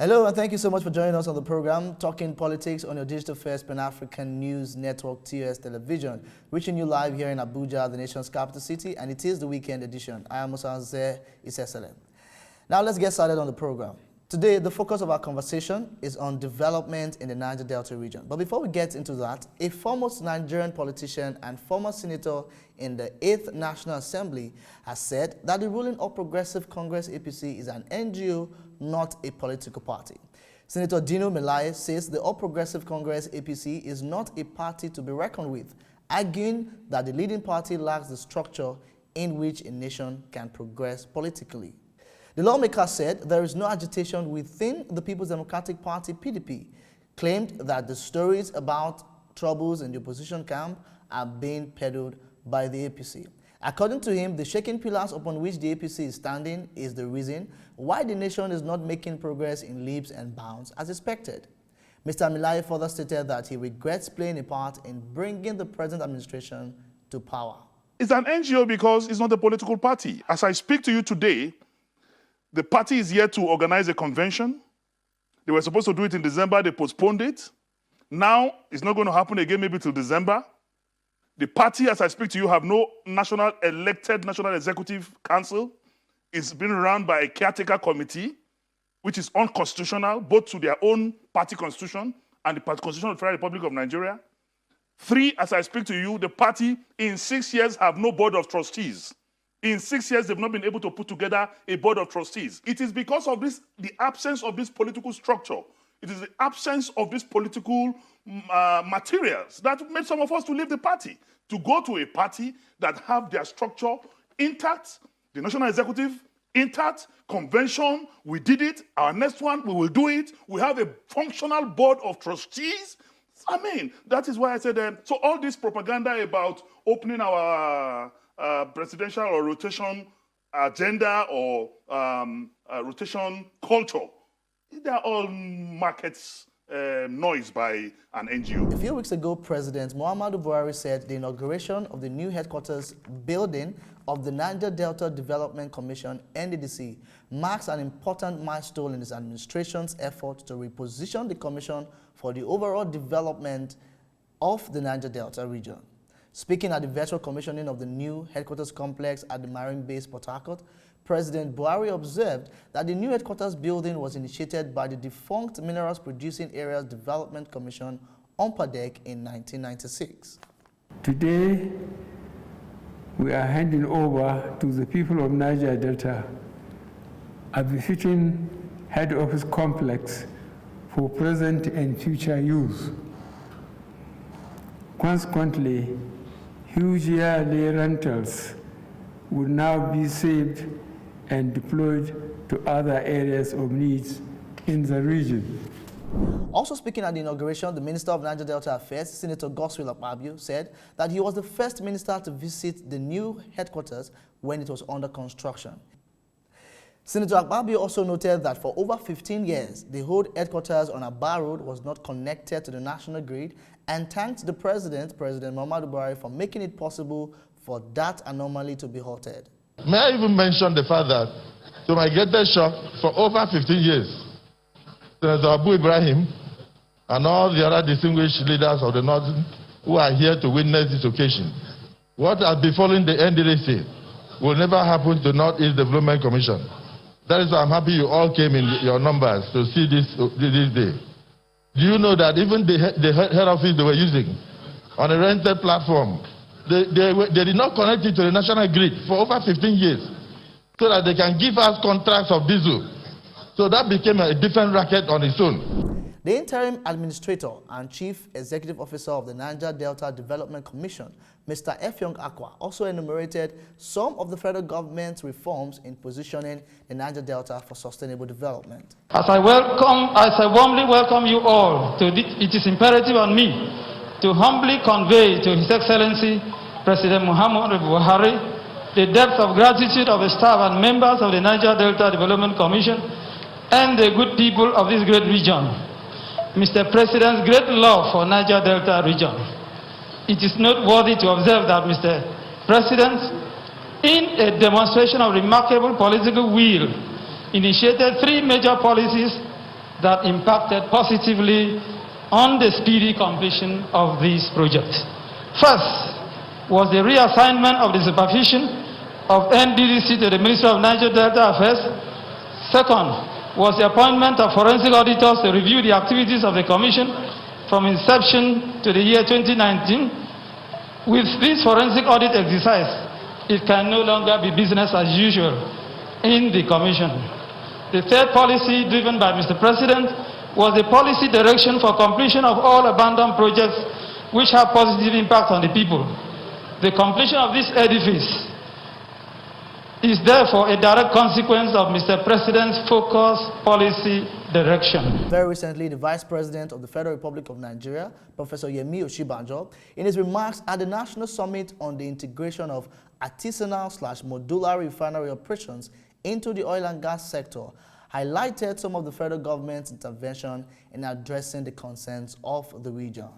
Hello, and thank you so much for joining us on the program, Talking Politics on your digital first Pan-African News Network, TOS Television, reaching you live here in Abuja, the nation's capital city, and it is the weekend edition. I am Musanze Isesele. Now let's get started on the program. Today, the focus of our conversation is on development in the Niger Delta region. But before we get into that, a foremost Nigerian politician and former senator in the 8th National Assembly has said that the ruling All Progressive Congress APC is an NGO, not a political party. Senator Dino Melaye says the All Progressive Congress APC is not a party to be reckoned with, arguing that the leading party lacks the structure in which a nation can progress politically. The lawmaker said there is no agitation within the People's Democratic Party, PDP, claimed that the stories about troubles in the opposition camp are being peddled by the APC. According to him, the shaking pillars upon which the APC is standing is the reason why the nation is not making progress in leaps and bounds as expected. Mr. Melaye further stated that he regrets playing a part in bringing the present administration to power. It's an NGO because it's not a political party. As I speak to you today, the party is yet to organize a convention. They were supposed to do it in December. They postponed it. Now, it's not going to happen again maybe till December. The party, as I speak to you, have no elected National Executive Council. It's been run by a caretaker committee, which is unconstitutional, both to their own party constitution and the Constitution of the Federal Republic of Nigeria. 3, as I speak to you, the party in 6 years have no board of trustees. In 6 years, they've not been able to put together a board of trustees. It is because of this, the absence of this political structure. It is the absence of these political materials that made some of us to leave the party, to go to a party that have their structure intact, the national executive intact, convention, we did it, our next one, we will do it, we have a functional board of trustees. I mean, that is why I said, so all this propaganda about opening our presidential or rotation agenda or rotation culture, they're all markets noise by an NGO. A few weeks ago, President Muhammadu Buhari said the inauguration of the new headquarters building of the Niger Delta Development Commission, NDDC, marks an important milestone in his administration's effort to reposition the commission for the overall development of the Niger Delta region. Speaking at the virtual commissioning of the new headquarters complex at the Marine Base, Port Harcourt, President Buhari observed that the new headquarters building was initiated by the defunct Minerals Producing Areas Development Commission, UMPADEC, in 1996. Today, we are handing over to the people of Niger Delta a befitting head office complex for present and future use. Consequently, huge yearly rentals will now be saved and deployed to other areas of needs in the region. Also speaking at the inauguration, the Minister of Niger Delta Affairs, Senator Godswill Akpabio, said that he was the first minister to visit the new headquarters when it was under construction. Senator Akpabio also noted that for over 15 years, the old headquarters on Aba Road was not connected to the national grid, and thanked the President Muhammadu Buhari, for making it possible for that anomaly to be halted. May I even mention the fact that, to my greatest shock, for over 15 years, Senator Abu Ibrahim and all the other distinguished leaders of the North who are here to witness this occasion, what has befallen the NDDC will never happen to Northeast Development Commission. That is why I'm happy you all came in your numbers to see this day. Do you know that even the head office they were using on a rented platform, they did not connect it to the national grid for over 15 years so that they can give us contracts of diesel. So that became a different racket on its own. The interim administrator and chief executive officer of the Niger Delta Development Commission, Mr. Effiong Akwa, also enumerated some of the federal government's reforms in positioning the Niger Delta for sustainable development. As I warmly welcome you all, it is imperative on me to humbly convey to His Excellency President Muhammadu Buhari the depth of gratitude of the staff and members of the Niger Delta Development Commission and the good people of this great region. Mr. President's great love for Niger Delta region. It is noteworthy to observe that Mr. President, in a demonstration of remarkable political will, initiated 3 major policies that impacted positively on the speedy completion of this project. First was the reassignment of the supervision of NDDC to the Ministry of Niger Delta Affairs. Second was the appointment of forensic auditors to review the activities of the Commission from inception to the year 2019. With this forensic audit exercise, it can no longer be business as usual in the Commission. The third policy driven by Mr. President was the policy direction for completion of all abandoned projects which have positive impact on the people. The completion of this edifice is therefore a direct consequence of Mr. President's focused policy direction. Very recently, the Vice President of the Federal Republic of Nigeria, Professor Yemi Oshibanjo, in his remarks at the National Summit on the integration of artisanal/modular refinery operations into the oil and gas sector, highlighted some of the federal government's intervention in addressing the concerns of the region.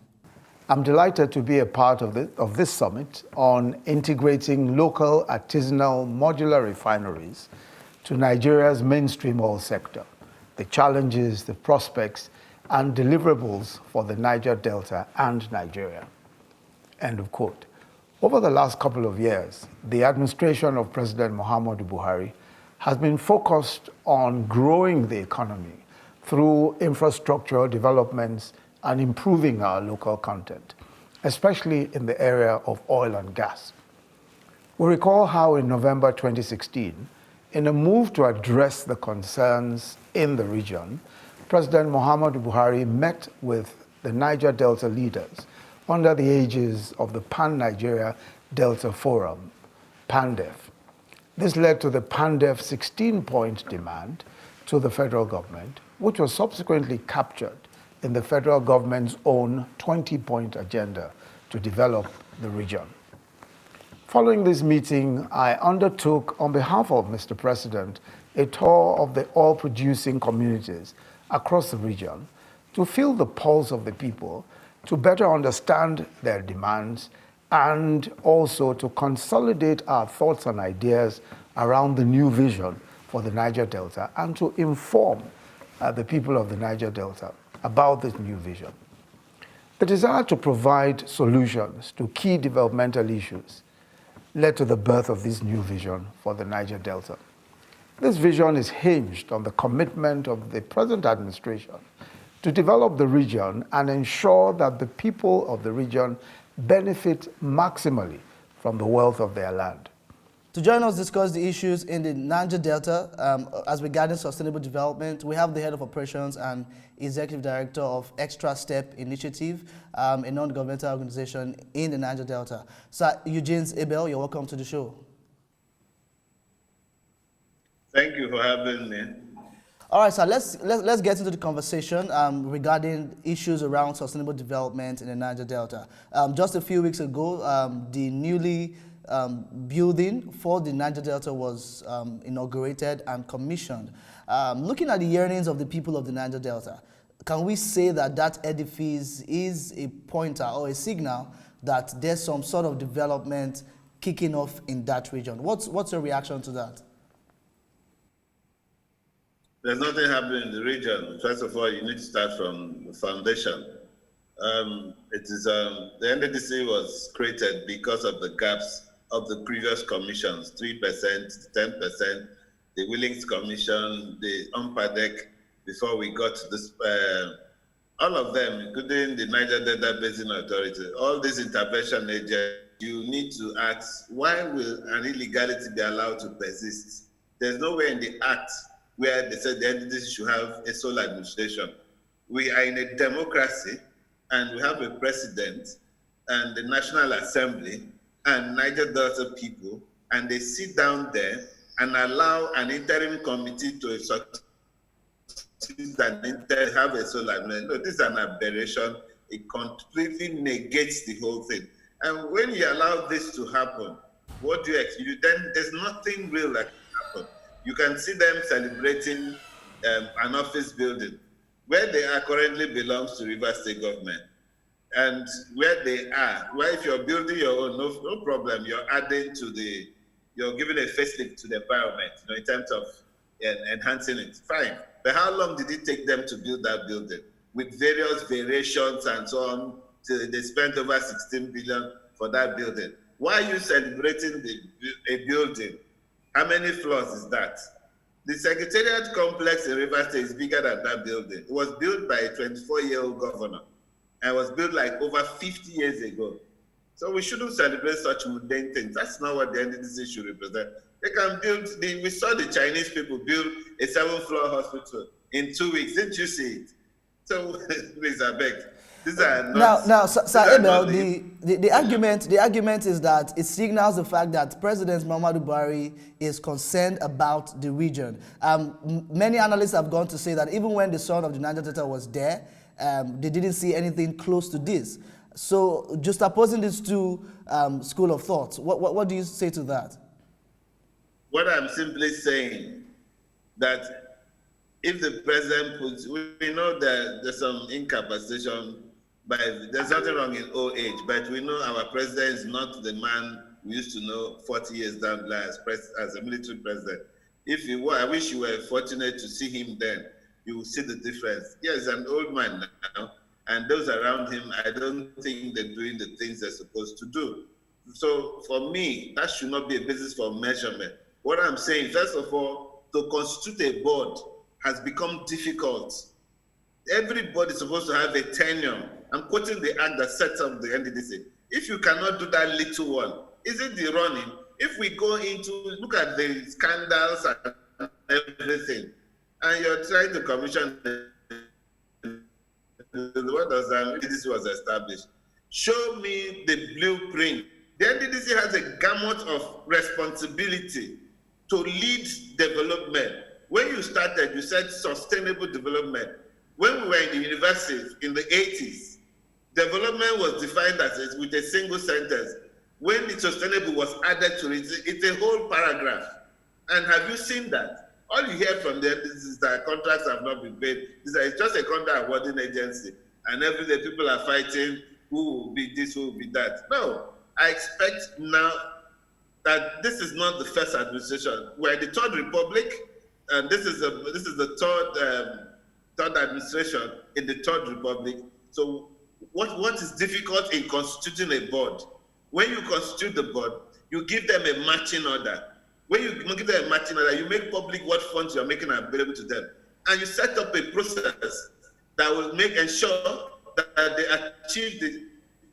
I'm delighted to be a part of this summit on integrating local artisanal modular refineries to Nigeria's mainstream oil sector, the challenges, the prospects, and deliverables for the Niger Delta and Nigeria. End of quote. Over the last couple of years, the administration of President Muhammadu Buhari has been focused on growing the economy through infrastructural developments and improving our local content, especially in the area of oil and gas. We recall how in November 2016, in a move to address the concerns in the region, President Muhammadu Buhari met with the Niger Delta leaders under the aegis of the Pan-Nigeria Delta Forum, PANDEF. This led to the PANDEF 16-point demand to the federal government, which was subsequently captured in the federal government's own 20-point agenda to develop the region. Following this meeting, I undertook, on behalf of Mr. President, a tour of the oil-producing communities across the region to feel the pulse of the people, to better understand their demands, and also to consolidate our thoughts and ideas around the new vision for the Niger Delta and to inform the people of the Niger Delta about this new vision. The desire to provide solutions to key developmental issues led to the birth of this new vision for the Niger Delta. This vision is hinged on the commitment of the present administration to develop the region and ensure that the people of the region benefit maximally from the wealth of their land. To join us discuss the issues in the Niger Delta as regarding sustainable development, we have the Head of Operations and Executive Director of Extra Step Initiative, a non-governmental organization in the Niger Delta. Sir Eugene Abel, you're welcome to the show. Thank you for having me. All right, sir, let's get into the conversation regarding issues around sustainable development in the Niger Delta. Just a few weeks ago, the newly building for the Niger Delta was inaugurated and commissioned. Looking at the yearnings of the people of the Niger Delta, can we say that that edifice is a pointer or a signal that there's some sort of development kicking off in that region? What's your reaction to that? There's nothing happening in the region. First of all, you need to start from the foundation. The NDDC was created because of the gaps of the previous commissions, 3%, 10%, the Willings Commission, the UMPADEC, before we got to this, all of them, including the Niger Delta Basin Authority, all these intervention agents, you need to ask, why will an illegality be allowed to persist? There's nowhere in the act where they said the entities should have a sole administration. We are in a democracy, and we have a president and the National Assembly and Niger Delta people, and they sit down there and allow an interim committee to have a sole administration. No, this is an aberration. It completely negates the whole thing. And when you allow this to happen, what do you expect? Then there's nothing real that can happen. You can see them celebrating an office building. Where they are currently belongs to Rivers State government. And where they are, where if you're building your own, no problem, you're adding you're giving a facelift to the environment, in terms of enhancing it, fine. But how long did it take them to build that building? With various variations and so on, till they spent over 16 billion for that building. Why are you celebrating a building? How many floors is that? The Secretariat complex in Rivers State is bigger than that building. It was built by a 24-year-old governor and was built like over 50 years ago. So we shouldn't celebrate such mundane things. That's not what the NDDC should represent. They can build, we saw the Chinese people build a 7-floor hospital in 2 weeks. Didn't you see it? So please, I beg. These are not, now, Sir Abel, the argument is that it signals the fact that President Muhammadu Buhari is concerned about the region. Many analysts have gone to say that even when the son of the Niger Delta was there, they didn't see anything close to this. So, just opposing these two school of thoughts, what do you say to that? What I'm simply saying that if the president puts, we know that there's some incapacitation. But there's nothing wrong in old age, but we know our president is not the man we used to know 40 years down the line as a military president. If he were, I wish you were fortunate to see him then. You will see the difference. Yes, he's an old man now, and those around him, I don't think they're doing the things they're supposed to do. So for me, that should not be a basis for measurement. What I'm saying, first of all, to constitute a board has become difficult. Everybody's supposed to have a tenure. I'm quoting the act that sets up the NDDC. If you cannot do that little one, is it the running? If we go into, look at the scandals and everything, and you're trying to commission what does that NDDC was established? Show me the blueprint. The NDDC has a gamut of responsibility to lead development. When you started, you said sustainable development. When we were in the universities in the 80s, development was defined as with a single sentence. When the sustainable was added to it, it's a whole paragraph. And have you seen that? All you hear from them is that contracts have not been paid. It's just a contract awarding agency. And every day people are fighting who will be this, who will be that. No, I expect now that this is not the first administration. We're the Third Republic, and this is the third administration in the Third Republic. So what is difficult in constituting a board? When you constitute the board, you give them a matching order. When you give them a matching order, you make public what funds you're making available to them. And you set up a process that will ensure that they achieve the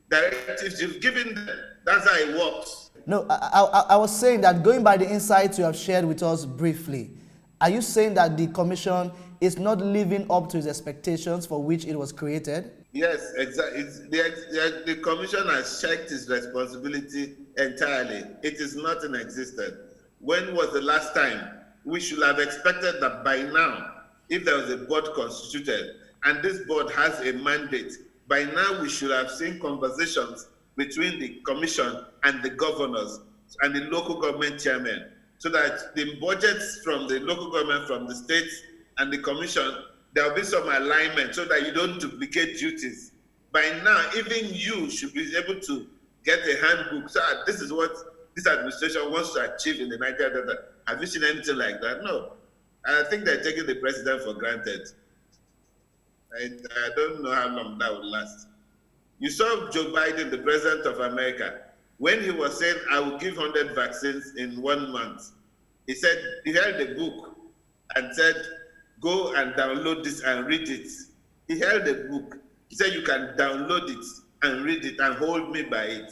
directives you've given them. That's how it works. No, I was saying that going by the insights you have shared with us briefly, are you saying that the commission is not living up to its expectations for which it was created? Yes, exactly. The commission has checked its responsibility entirely. It is not in existence. When was the last time? We should have expected that by now, if there was a board constituted and this board has a mandate, by now we should have seen conversations between the commission and the governors and the local government chairmen, so that the budgets from the local government, from the states and the commission, there will be some alignment so that you don't duplicate duties. By now, even you should be able to get a handbook. So this is what this administration wants to achieve in the Niger Delta. Have you seen anything like that? No. I think they're taking the president for granted. I don't know how long that will last. You saw Joe Biden, the president of America, when he was saying, I will give 100 vaccines in 1 month. He said, he held a book and said, go and download this and read it. He held a book. He said, you can download it and read it and hold me by it.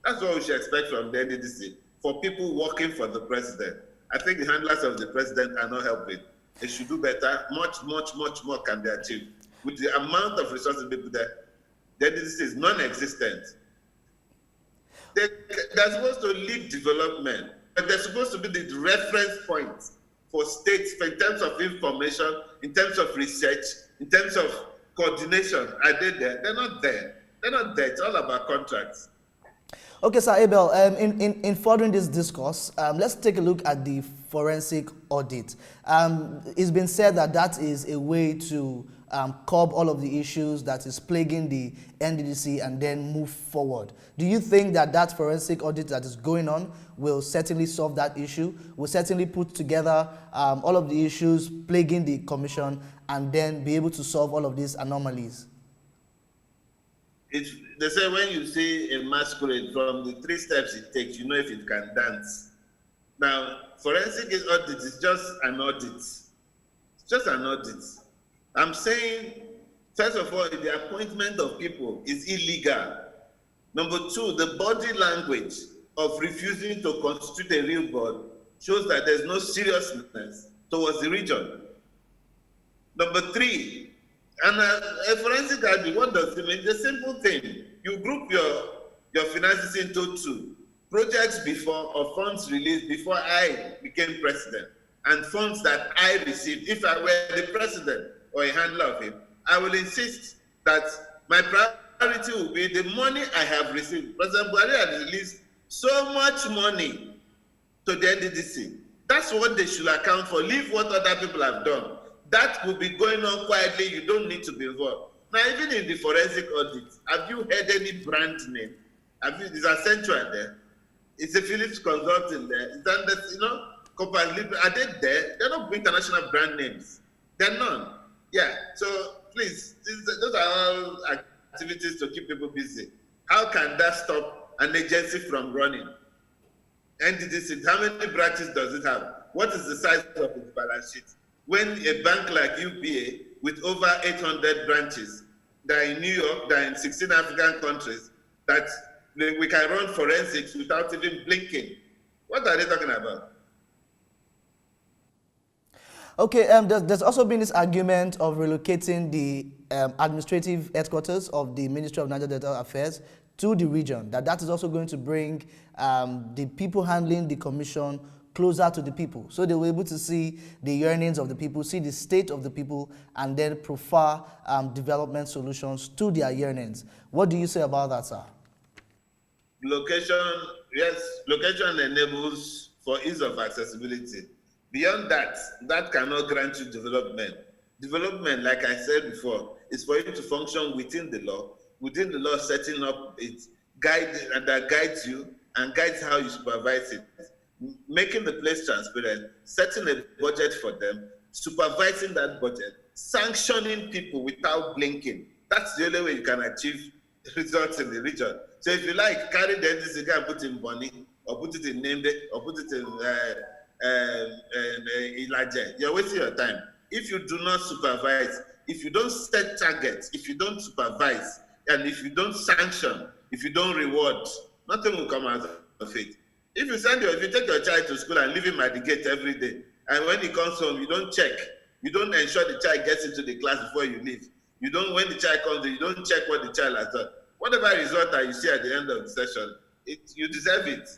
That's what we should expect from the NDDC, for people working for the president. I think the handlers of the president are not helping. They should do better. Much, much, much more can be achieved. With the amount of resources people there, the NDDC is non-existent. They're supposed to lead development, but they're supposed to be the reference point for states in terms of information, in terms of research, in terms of coordination. Are they there? They're not there. They're not there. It's all about contracts. Okay, Sir Abel, in furthering this discourse, let's take a look at the forensic audit. It's been said that that is a way to curb all of the issues that is plaguing the NDDC and then move forward. Do you think that that forensic audit that is going on will certainly solve that issue, will certainly put together all of the issues plaguing the commission and then be able to solve all of these anomalies? They say when you see a masquerade, from the 3 steps it takes, you know if it can dance. Now, forensic audit is just an audit. It's just an audit. I'm saying, first of all, the appointment of people is illegal. Number 2, the body language of refusing to constitute a real board shows that there's no seriousness towards the region. Number 3, and a forensic audit, what does it mean? It's a simple thing. You group your finances into 2. Projects before or funds released before I became president, and funds that I received. If I were the president or a handler of him, I will insist that my priority will be the money I have received. President Buhari has released so much money to the NDDC. That's what they should account for. Leave what other people have done. That will be going on quietly. You don't need to be involved. Now, even in the forensic audit, have you heard any brand name? Is Accenture there? Is a Philips Consulting there? Is that, Compass Libre, are they there? They're not international brand names. They're none. Yeah, so please, those are all activities to keep people busy. How can that stop an agency from running? NDDC, how many branches does it have? What is the size of its balance sheet? When a bank like UBA, with over 800 branches, that are in New York, that are in 16 African countries, that we can run forensics without even blinking. What are they talking about? Okay, there's also been this argument of relocating the administrative headquarters of the Ministry of Niger Delta Affairs to the region. That is also going to bring the people handling the commission closer to the people. So they were able to see the yearnings of the people, see the state of the people, and then prefer development solutions to their yearnings. What do you say about that, sir? Location, yes, location enables for ease of accessibility. Beyond that, that cannot grant you development. Development, like I said before, is for you to function within the law setting up it, that guides you and guides how you supervise it. Making the place transparent, setting a budget for them, supervising that budget, sanctioning people without blinking. That's the only way you can achieve results in the region. So if you like, carry the NDC and put in Bonny, or put it in Nemde, or put it in Ilaje, you're wasting your time. If you do not supervise, if you don't set targets, if you don't supervise, and if you don't sanction, if you don't reward, nothing will come out of it. If you take your child to school and leave him at the gate every day, and when he comes home, you don't check, you don't ensure the child gets into the class before you leave. When the child comes, you don't check what the child has done. Whatever result that you see at the end of the session, you deserve it.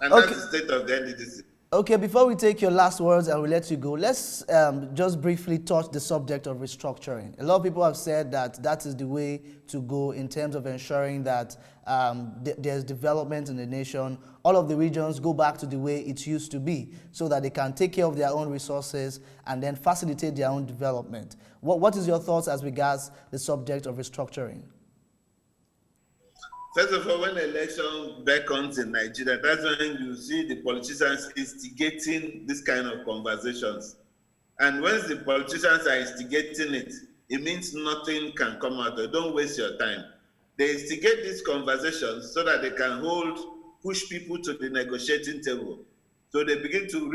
And okay. That's the state of the NDDC. Okay, before we take your last words and we let you go, let's just briefly touch the subject of restructuring. A lot of people have said that that is the way to go in terms of ensuring that there's development in the nation. All of the regions go back to the way it used to be so that they can take care of their own resources and then facilitate their own development. What is your thoughts as regards the subject of restructuring? First of all, when the election beckons in Nigeria, that's when you see the politicians instigating this kind of conversations. And once the politicians are instigating it, it means nothing can come out of it. Don't waste your time. They instigate these conversations so that they can push people to the negotiating table. So they begin to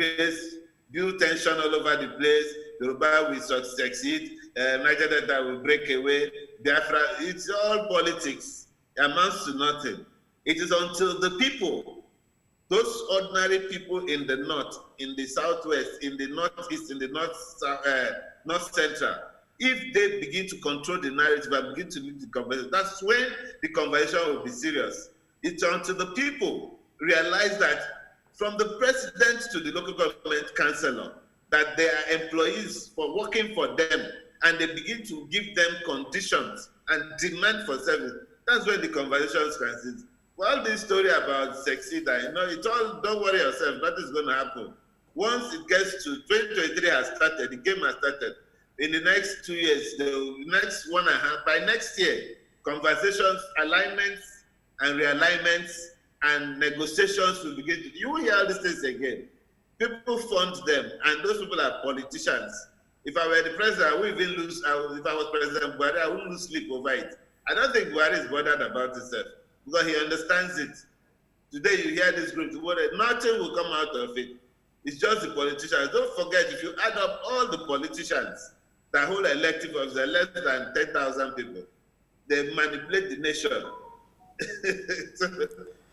build tension all over the place. Yoruba will succeed, Niger Delta will break away, Biafra, it's all politics. It amounts to nothing. It is until the people, those ordinary people in the north, in the southwest, in the northeast, in the north central, if they begin to control the narrative and begin to lead the conversation, that's when the conversation will be serious. It's until the people realize that from the president to the local government councillor, that they are employees for working for them, and they begin to give them conditions and demand for service. That's when the conversations can sit. Well, this story about sexy, it's all, don't worry yourself, nothing's going to happen. Once it gets to 2023 has started, the game has started. In the next 2 years, the next 1.5, by next year, conversations, alignments, and realignments, and negotiations will begin. You will hear all these things again. People fund them, and those people are politicians. If I were the president, I would even lose. If I was President Buhari, I wouldn't lose sleep over it. I don't think Buhari is bothered about himself because he understands it. Today, you hear this group, nothing will come out of it. It's just the politicians. Don't forget, if you add up all the politicians that hold elective office, less than 10,000 people, they manipulate the nation. So,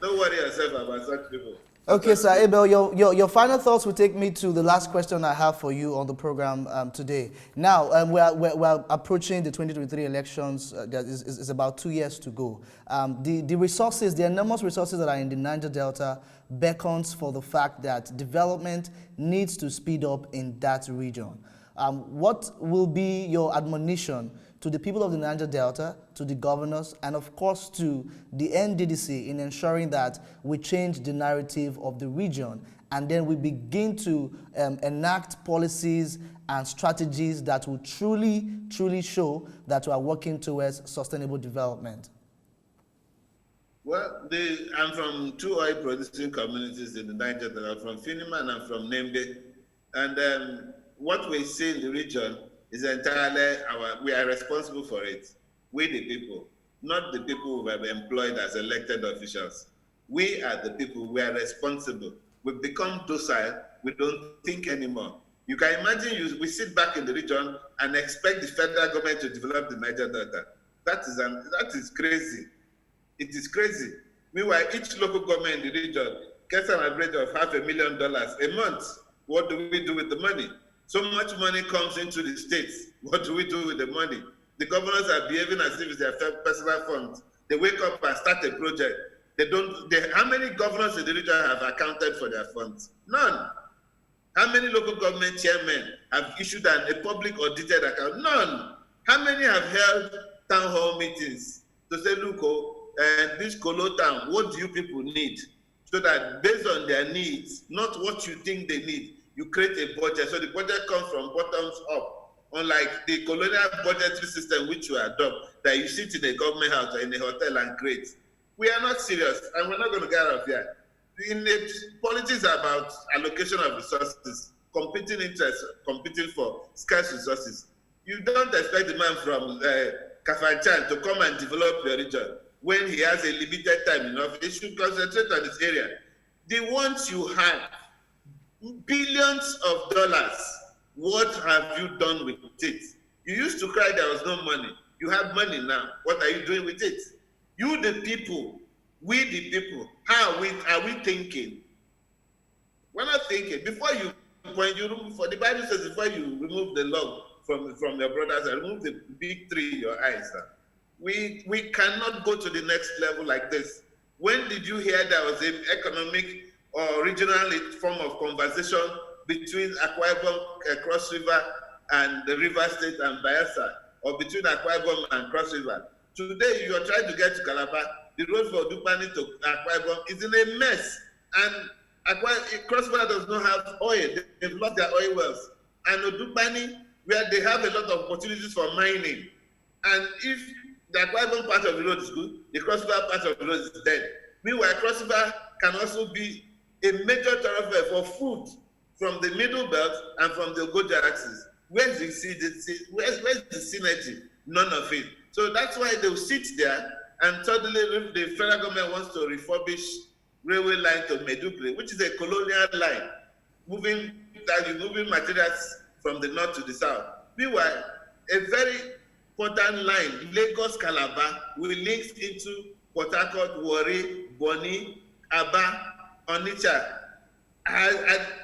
don't worry yourself about such people. Okay, Sir Abel, your final thoughts will take me to the last question I have for you on the program today. Now, we're approaching the 2023 elections. That is about 2 years to go. The resources, the enormous resources that are in the Niger Delta beckons for the fact that development needs to speed up in that region. What will be your admonition to the people of the Niger Delta, to the governors, and of course to the NDDC in ensuring that we change the narrative of the region and then we begin to enact policies and strategies that will truly show that we are working towards sustainable development? Well, I'm from two oil producing communities in the Niger Delta, from Finima and I'm from Nembe. And what we see in the region is entirely we are responsible for it. We the people, not the people who have been employed as elected officials. We are the people, we are responsible. We've become docile, we don't think anymore. You can imagine we sit back in the region and expect the federal government to develop the Niger Delta. That is crazy. It is crazy. Meanwhile, each local government in the region gets an average of $500,000 a month. What do we do with the money? So much money comes into the states. What do we do with the money? The governors are behaving as if it's their personal funds. They wake up and start a project. How many governors in the region have accounted for their funds? None. How many local government chairmen have issued a public audited account? None. How many have held town hall meetings to say, look, this Kolo town, what do you people need? So that based on their needs, not what you think they need, you create a budget. So the budget comes from bottoms up, unlike the colonial budgetary system which you adopt, that you sit in a government house or in a hotel and create. We are not serious, and we're not going to get out of here. Politics about allocation of resources, competing interests, competing for scarce resources. You don't expect the man from Kafanchan to come and develop your region when he has a limited time enough. He should concentrate on this area. The ones you have, billions of dollars, what have you done with it? You used to cry there was no money. You have money now. What are you doing with it? You the people, we the people, how are we thinking? We're not thinking. When you remove, for the Bible says, before you remove the log from your brothers and remove the big tree in your eyes, we cannot go to the next level like this. When did you hear there was an economic or regional form of conversation between Akwa Ibom, Cross River, and the River State and Bayelsa, or between Akwa Ibom and Cross River? Today, you are trying to get to Calabar. The road for Dupani to Akwa Ibom is in a mess, and Cross River does not have oil. They've lost their oil wells. And Dupani, where they have a lot of opportunities for mining, and if the Akwa Ibom part of the road is good, the Cross River part of the road is dead. Meanwhile, Cross River can also be a major thoroughfare for food from the Middle Belt and from the Ogoja axis. Where's the synergy? None of it. So that's why they'll sit there, and suddenly the federal government wants to refurbish railway line to Maiduguri, which is a colonial line, moving materials from the north to the south. Meanwhile, a very important line, Lagos-Calabar, will link into Port Harcourt, Warri, Bonny, Aba, Onitsha.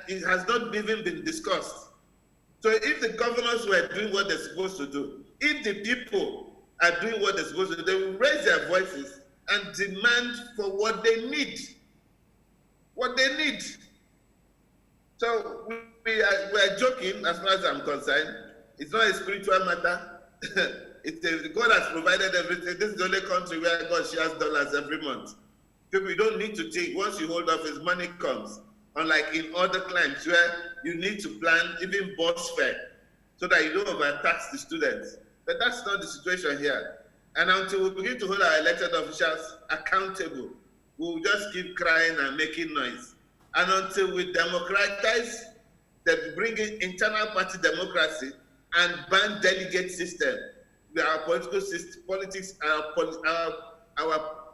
It has not even been discussed. So if the governors were doing what they're supposed to do, if the people are doing what they're supposed to do, they will raise their voices and demand for what they need. What they need. So we are joking as far as I'm concerned. It's not a spiritual matter. God has provided everything. This is the only country where God shares dollars every month. People, you don't need to think. Once you hold office, money comes. Unlike in other climes where you need to plan, even bus fare. so that you don't overtax the students. But that's not the situation here. And until we begin to hold our elected officials accountable, we'll just keep crying and making noise. And until we democratize, bring in internal party democracy and ban delegate system, our political system, our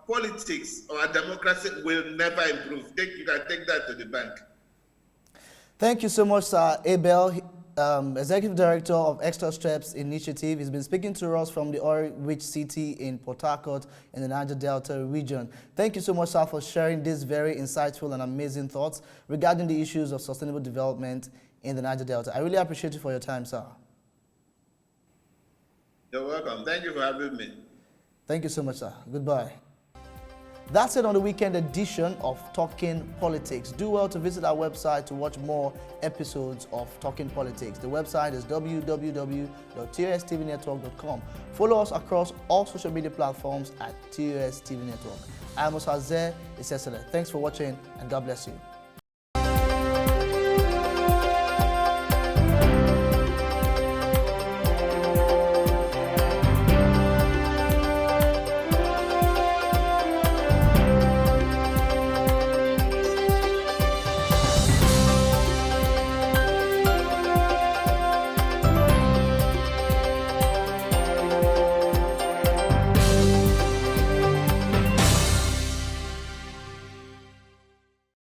politics or our democracy will never improve. You can take that to the bank. Thank you so much, Sir Abel, Executive Director of Extra Steps Initiative. He's been speaking to us from the oil-rich city in Port Harcourt in the Niger Delta region. Thank you so much, sir, for sharing these very insightful and amazing thoughts regarding the issues of sustainable development in the Niger Delta. I really appreciate you for your time, sir. You're welcome. Thank you for having me. Thank you so much, sir. Goodbye. That's it on the weekend edition of Talking Politics. Do well to visit our website to watch more episodes of Talking Politics. The website is www.tostvnetwork.com. Follow us across all social media platforms at TOS TV Network. I am Musa Zeh Isesele. Thanks for watching and God bless you.